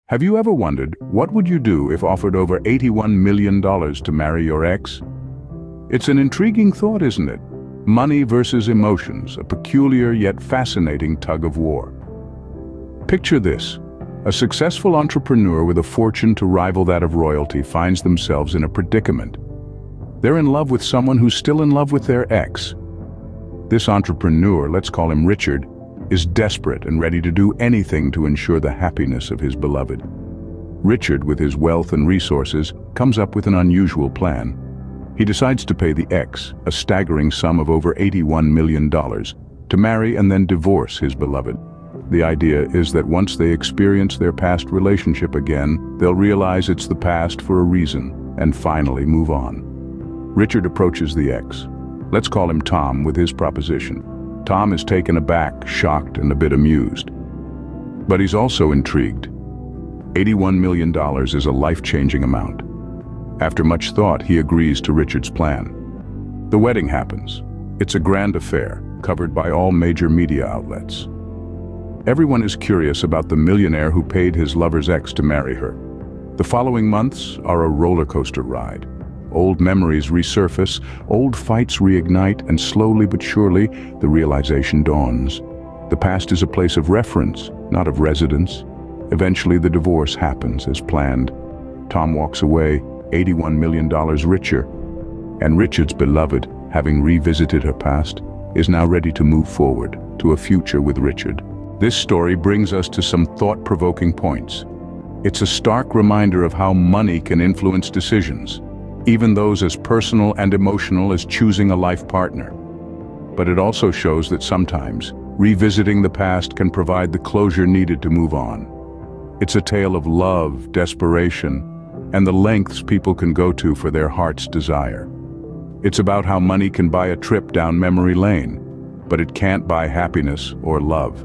Have you ever wondered what would you do if offered over $81 million to marry your ex? It's an intriguing thought, isn't it? Money versus emotions, a peculiar yet fascinating tug of war. Picture this. A successful entrepreneur with a fortune to rival that of royalty finds themselves in a predicament. They're in love with someone who's still in love with their ex. This entrepreneur, let's call him Richard, is desperate and ready to do anything to ensure the happiness of his beloved. Richard, with his wealth and resources, comes up with an unusual plan. He decides to pay the ex a staggering sum of over $81 million to marry and then divorce his beloved. The idea is that once they experience their past relationship again, they'll realize it's the past for a reason and finally move on. Richard approaches the ex. Let's call him Tom with his proposition. Tom is taken aback, shocked, and a bit amused. But he's also intrigued. $81 million is a life-changing amount. After much thought, he agrees to Richard's plan. The wedding happens. It's a grand affair, covered by all major media outlets. Everyone is curious about the millionaire who paid his lover's ex to marry her. The following months are a roller coaster ride. Old memories resurface, old fights reignite, and slowly but surely, the realization dawns. The past is a place of reference, not of residence. Eventually, the divorce happens as planned. Tom walks away, $81 million richer, and Richard's beloved, having revisited her past, is now ready to move forward to a future with Richard. This story brings us to some thought-provoking points. It's a stark reminder of how money can influence decisions, even those as personal and emotional as choosing a life partner. But it also shows that sometimes, revisiting the past can provide the closure needed to move on. It's a tale of love, desperation, and the lengths people can go to for their heart's desire. It's about how money can buy a trip down memory lane, but it can't buy happiness or love.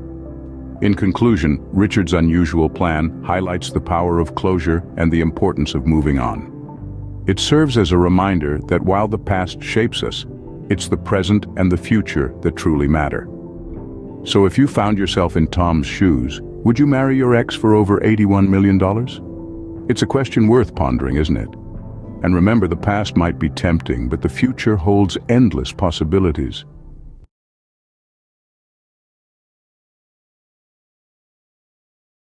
In conclusion, Richard's unusual plan highlights the power of closure and the importance of moving on. It serves as a reminder that while the past shapes us, it's the present and the future that truly matter. So if you found yourself in Tom's shoes, would you marry your ex for over $81 million? It's a question worth pondering, isn't it? And remember, the past might be tempting, but the future holds endless possibilities.